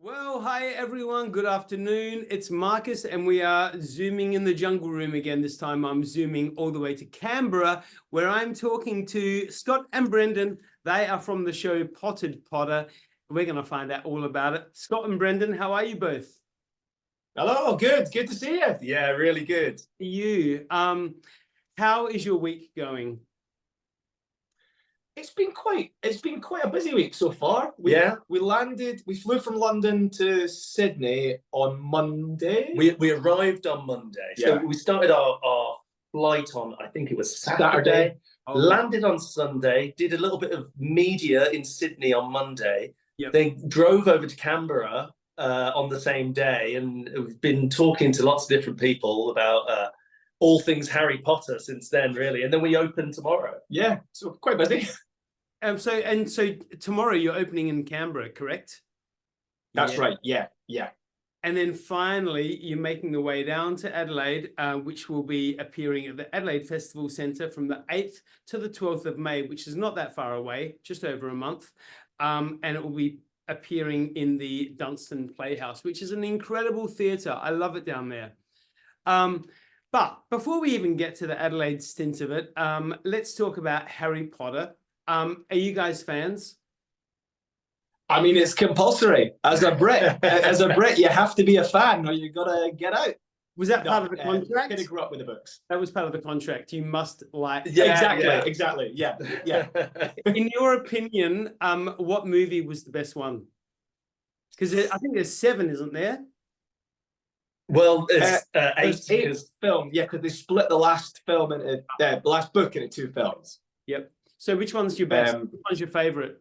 Well, hi everyone. Good afternoon. It's Marcus, and we are zooming in the jungle room again. This time I'm zooming all the way to Canberra, where I'm talking to Scott and Brendan. They are from the show Potted Potter. We're going to find out all about it. Scott and Brendan, how are you both? Hello, good to see you. Yeah, really good. You, how is your week going? It's been quite a busy week so far. We flew from London to Sydney on Monday. We arrived on Monday. So we started our flight on, I think it was Saturday. Landed on Sunday, did a little bit of media in Sydney on Monday. Then drove over to Canberra on the same day, and we've been talking to lots of different people about all things Harry Potter since then, really. And then we open tomorrow. Yeah, so quite busy. So tomorrow you're opening in Canberra, correct? That's right. Yeah. And then finally, you're making the way down to Adelaide, which will be appearing at the Adelaide Festival Centre from the 8th to the 12th of May, which is not that far away, just over a month. And it will be appearing in the Dunstan Playhouse, which is an incredible theatre. I love it down there. But before we even get to the Adelaide stint of it, let's talk about Harry Potter. Are you guys fans? I mean, it's compulsory as a Brit. As a Brit, you have to be a fan, or you gotta get out. Was that part of the contract? I grew up with the books. That was part of the contract. You must like. Yeah, exactly. Yeah. In your opinion, what movie was the best one? Because I think there's 7, isn't there? Well, there's 8 films. Yeah, because they split the last film into the last book into 2 films. Yep. So which one's your best? Which one's your favorite?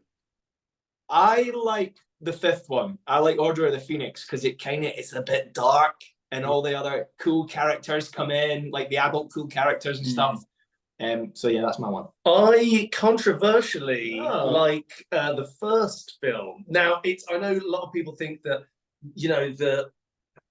I like the 5th one. I like Order of the Phoenix because it's a bit dark, and all the other cool characters come in, like the adult cool characters and stuff. So yeah, that's my one. I controversially like the first film. Now, I know a lot of people think that, the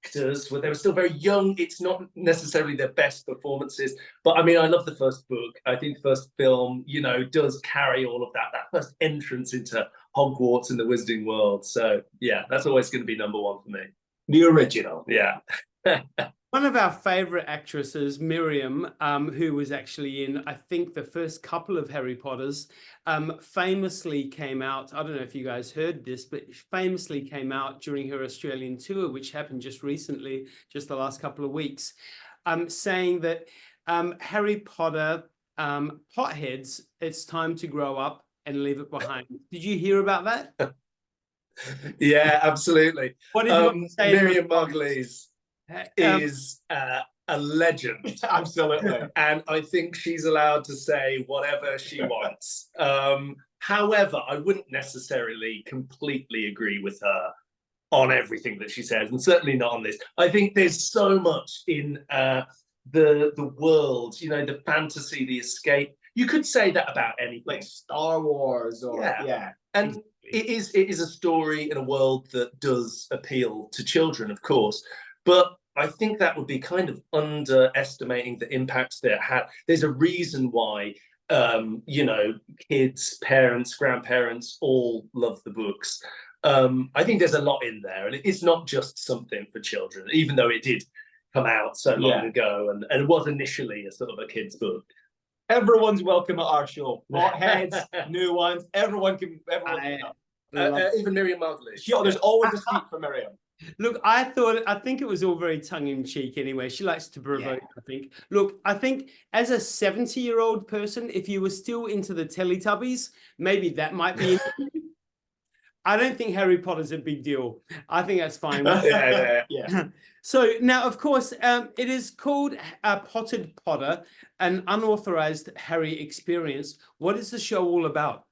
actors, when they were still very young, it's not necessarily their best performances. But I mean, I love the first book. I think the first film, does carry all of that first entrance into Hogwarts and the Wizarding World. So yeah, that's always going to be number 1 for me. The original. Yeah. One of our favorite actresses, Miriam, who was actually in, I think, the first couple of Harry Potters, famously came out. I don't know if you guys heard this, but famously came out during her Australian tour, which happened just recently, just the last couple of weeks, saying that Harry Potter, potheads, it's time to grow up and leave it behind. Did you hear about that? Yeah, absolutely. What did you say? Miriam Margolyes is a legend. Absolutely. And I think she's allowed to say whatever she wants. However, I wouldn't necessarily completely agree with her on everything that she says, and certainly not on this. I think there's so much in the world, the fantasy, the escape. You could say that about anything. Like Star Wars or And it is a story in a world that does appeal to children, of course. But I think that would be kind of underestimating the impacts that it had. There's a reason why, kids, parents, grandparents all love the books. I think there's a lot in there, and it's not just something for children, even though it did come out so long ago, and it was initially a sort of a kid's book. Everyone's welcome at our show. Hotheads, new ones. Everyone can. Even Miriam Margolyes. There's always a seat for Miriam. Look, I think it was all very tongue-in-cheek anyway. She likes to provoke, I think. Look, I think as a 70-year-old person, if you were still into the Teletubbies, maybe that might be. I don't think Harry Potter's a big deal. I think that's fine. Yeah. So now, of course, it is called Potted Potter, an unauthorized Harry experience. What is the show all about?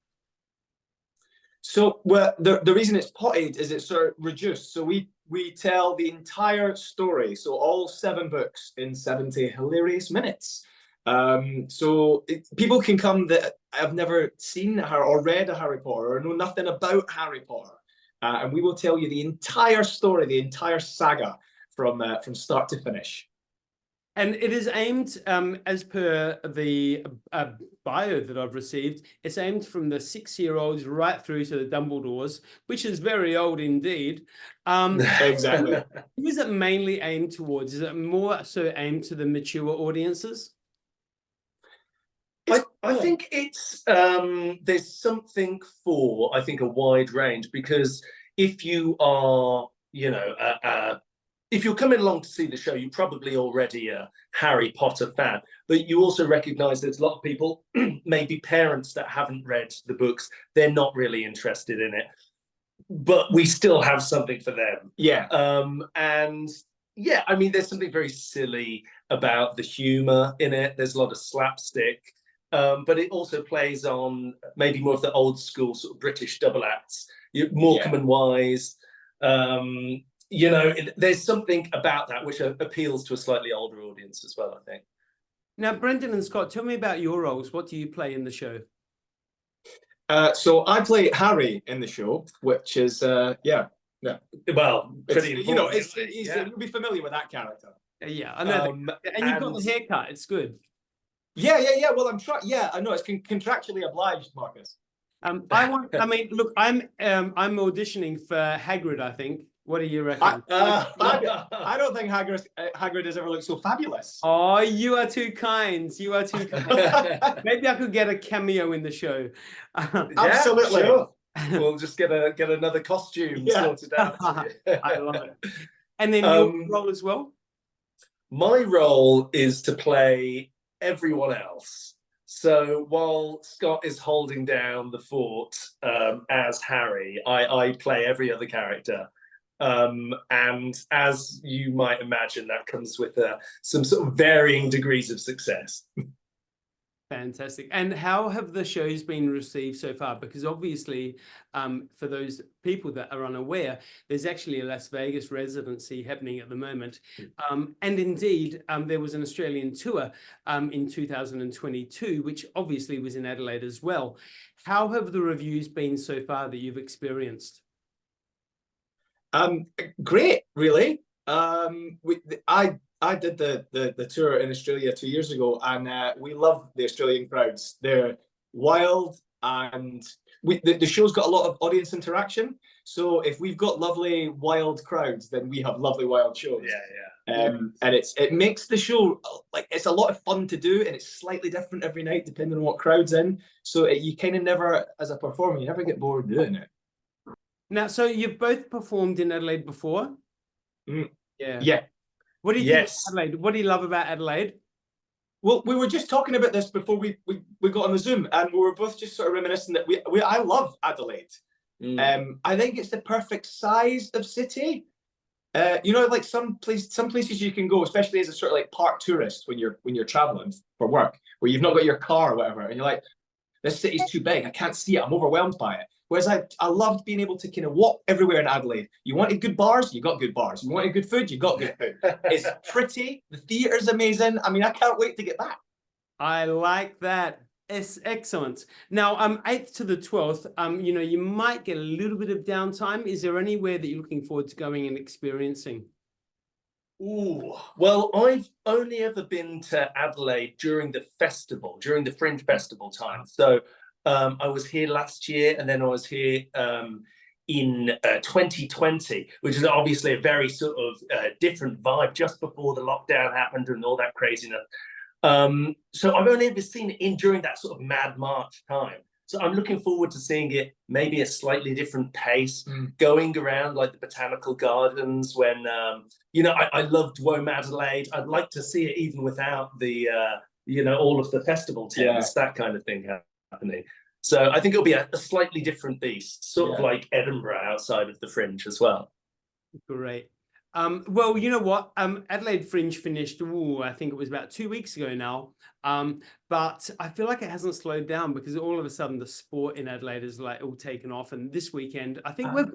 So the reason it's potted is it's sort of reduced. So we tell the entire story, so all 7 books in 70 hilarious minutes. People can come that have never seen or read a Harry Potter or know nothing about Harry Potter, and we will tell you the entire story, the entire saga from start to finish. And it is aimed, as per the bio that I've received, it's aimed from the 6-year-olds right through to the Dumbledores, which is very old indeed. Exactly. Who is it mainly aimed towards? Is it more so aimed to the mature audiences? I think it's there's something for, I think, a wide range, because if you are, you know, if you're coming along to see the show, you're probably already a Harry Potter fan, but you also recognize there's a lot of people, maybe parents that haven't read the books, they're not really interested in it, but we still have something for them. Yeah. And yeah, I mean, there's something very silly about the humor in it. There's a lot of slapstick, but it also plays on maybe more of the old school sort of British double acts, Morecambe and Wise. You know, there's something about that which appeals to a slightly older audience as well, I think. Now, Brendan and Scott, tell me about your roles. What do you play in the show? So I play Harry in the show, which is yeah. Well, pretty you know, important, you'll be familiar with that character. Yeah, I know. And you've got the haircut. It's good. Yeah. Well, I'm trying. Yeah, I know it's contractually obliged, Marcus. I mean, look, I'm auditioning for Hagrid, I think. What do you reckon? I don't think Hagrid has ever looked so fabulous. Oh, you are too kind. You are too kind. Maybe I could get a cameo in the show. Absolutely. Sure. We'll just get another costume sorted out. I love it. And then your role as well? My role is to play everyone else. So while Scott is holding down the fort as Harry, I play every other character. And as you might imagine, that comes with some sort of varying degrees of success. Fantastic. And how have the shows been received so far? Because obviously, for those people that are unaware, there's actually a Las Vegas residency happening at the moment. And indeed, there was an Australian tour in 2022, which obviously was in Adelaide as well. How have the reviews been so far that you've experienced? Great, really. I did the tour in Australia 2 years ago, and we love the Australian crowds. They're wild, and the show's got a lot of audience interaction. So if we've got lovely wild crowds, then we have lovely wild shows. Yeah. And it makes the show like it's a lot of fun to do, and it's slightly different every night depending on what crowd's in. So you kind of never, as a performer, you never get bored doing it. Now, so you've both performed in Adelaide before? Yeah. What do you think of Adelaide? What do you love about Adelaide? Well, we were just talking about this before we got on the Zoom, and we were both just sort of reminiscing that I love Adelaide. I think it's the perfect size of city. You know, like some places you can go, especially as a sort of like park tourist when you're traveling for work, where you've not got your car or whatever, and you're like, this city's too big, I can't see it, I'm overwhelmed by it. Whereas I loved being able to kind of walk everywhere in Adelaide. You wanted good bars, you got good bars. You wanted good food, you got good food. It's pretty, the theatre's amazing. I mean, I can't wait to get back. I like that. It's excellent. Now, 8th to the 12th, you know, you might get a little bit of downtime. Is there anywhere that you're looking forward to going and experiencing? Ooh, well, I've only ever been to Adelaide during the Fringe Festival time. So I was here last year, and then I was here in 2020, which is obviously a very sort of different vibe, just before the lockdown happened and all that craziness. So I've only ever seen it during that sort of Mad March time. So I'm looking forward to seeing it maybe a slightly different pace, going around like the botanical gardens when, you know, I loved Womadelaide. Adelaide. I'd like to see it even without the, you know, all of the festival tents, that kind of thing happening. So I think it'll be a slightly different beast, sort of like Edinburgh outside of the Fringe as well. Great. Well, you know what? Adelaide Fringe finished, I think it was about 2 weeks ago now. But I feel like it hasn't slowed down, because all of a sudden the sport in Adelaide is like all taken off. And this weekend, I think we've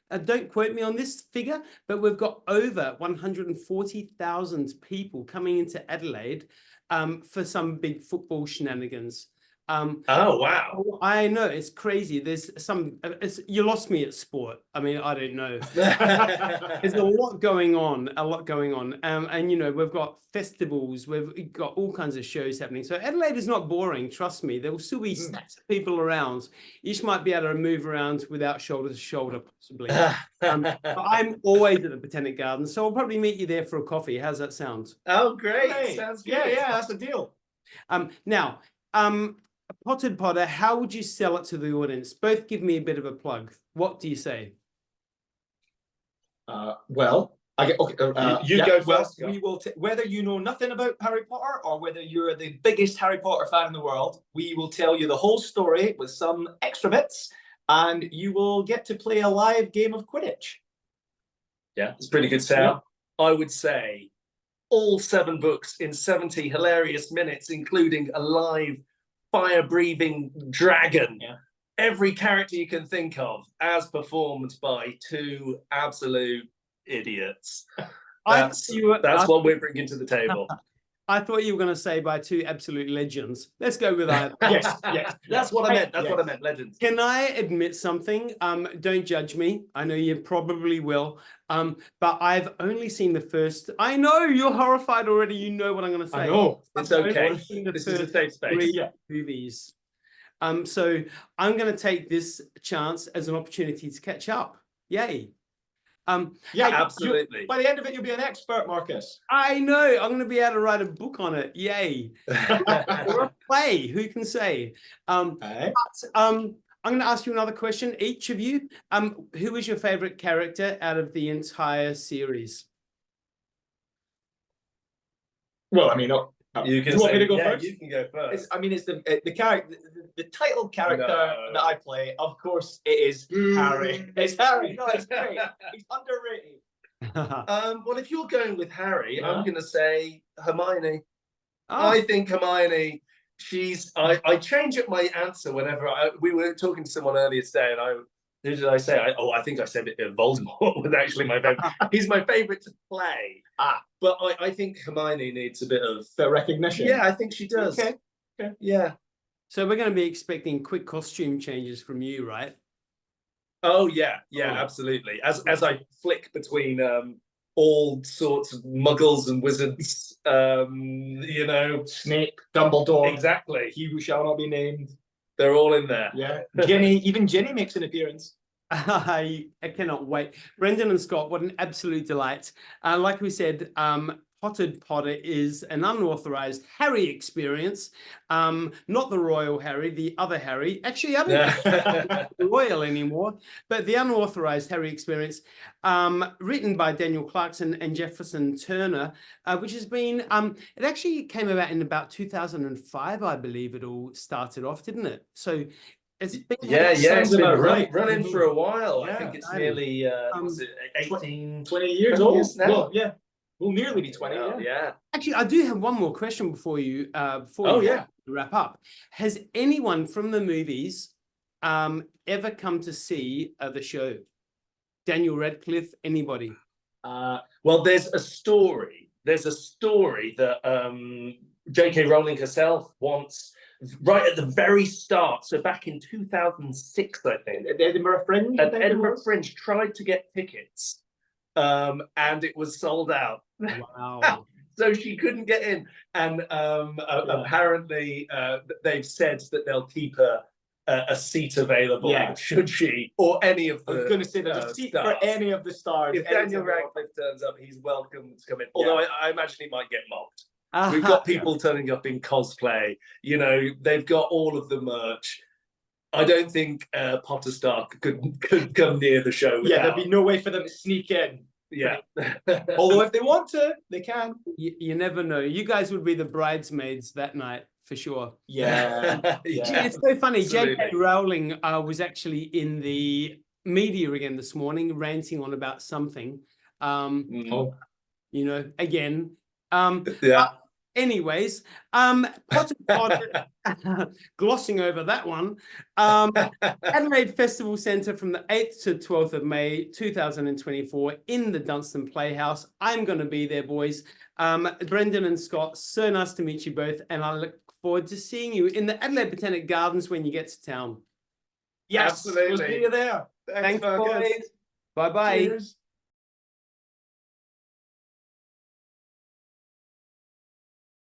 got, don't quote me on this figure, but we've got over 140,000 people coming into Adelaide for some big football shenanigans. Oh wow. I know, it's crazy. There's some, you lost me at sport. I mean, I don't know. There's a lot going on, and you know, we've got festivals, we've got all kinds of shows happening. So Adelaide is not boring, trust me. There will still be stacks of people around. Each might be able to move around without shoulder to shoulder, possibly. But I'm always at the Botanic Gardens, so I'll probably meet you there for a coffee. How's that sound? Oh, great. Hey, Sounds good. yeah, that's a deal. Now, Potted Potter, how would you sell it to the audience? Both give me a bit of a plug. What do you say? Well, I get okay. You yeah, go well, first, Scott. we will. Whether you know nothing about Harry Potter or whether you're the biggest Harry Potter fan in the world, we will tell you the whole story with some extra bits, and you will get to play a live game of Quidditch. Yeah, it's a pretty good sell. I would say all 7 books in 70 hilarious minutes, including a live fire-breathing dragon. Yeah. Every character you can think of, as performed by 2 absolute idiots. That's what we're bringing to the table. I thought you were going to say by 2 absolute legends. Let's go with that. Yes. That's what I meant. That's what I meant. Legends. Can I admit something? Don't judge me. I know you probably will. But I've only seen the first. I know you're horrified already. You know what I'm going to say. I know. It's I've okay. only seen the This is a first safe space. 3 movies. So I'm going to take this chance as an opportunity to catch up. Yay. Yeah, absolutely. By the end of it, you'll be an expert, Marcus. I know. I'm going to be able to write a book on it. Yay. Or a play. Who can say? I'm going to ask you another question. Each of you, who is your favorite character out of the entire series? Well, I mean, You can do you want me to go yeah, first? You can go first. It's the character, the title character that I play. Of course, it is Harry. It's Harry. No, it's great. He's underrated. Well, if you're going with Harry, Yeah. I'm going to say Hermione. Oh, I think Hermione. I change up my answer whenever we were talking to someone earlier today, and who did I say? I think I said Voldemort was actually my favorite. He's my favorite to play. But I think Hermione needs a bit of recognition. Yeah, I think she does. Okay. Yeah. so we're going to be expecting quick costume changes from you, right? Oh yeah, absolutely. As I flick between all sorts of muggles and wizards, you know, Snape, Dumbledore, exactly. he who shall not be named. They're all in there. Yeah, even Ginny makes an appearance. I cannot wait. Brendan and Scott, what an absolute delight. Like we said, Potted Potter is an unauthorized Harry experience. Not the royal Harry, the other Harry. Actually, I don't think the royal anymore, but the unauthorized Harry experience, written by Daniel Clarkson and Jefferson Turner, which has been, it actually came about in about 2005, I believe it all started off, didn't it? So it's been It's been right. running for a while. Yeah, I think it's nearly was it 18, 20 years 20 old years now. Well, yeah, we'll nearly be 20. Yeah. Actually, I do have one more question before you wrap up. Has anyone from the movies ever come to see the show? Daniel Radcliffe, anybody? Well, there's a story that J.K. Rowling herself once, right at the very start, so back in 2006, I think, At the Edinburgh Fringe. at Edinburgh Fringe, tried to get tickets, and it was sold out. Wow. So she couldn't get in, and apparently they've said that they'll keep a seat available should she or any of the. I was going to say there's a seat for stars. any of the stars. If Daniel Radcliffe turns up, he's welcome to come in. Although I imagine he might get mocked. We've got people turning up in cosplay. You know, they've got all of the merch. I don't think Potterstar could come near the show. There'd be no way for them to sneak in. Yeah. Although if they want to, they can. You never know. You guys would be the bridesmaids that night for sure. Yeah. It's so funny. Absolutely. J.K. Rowling was actually in the media again this morning, ranting on about something. You know, again. Anyways, Potted Potter, glossing over that one, Adelaide Festival Centre from the 8th to 12th of May 2024 in the Dunstan Playhouse. I'm going to be there, boys. Brendan and Scott, so nice to meet you both, and I look forward to seeing you in the Adelaide Botanic Gardens when you get to town. Yes, we'll Absolutely. see you there. Thanks, Fergus. boys. Bye-bye. Cheers.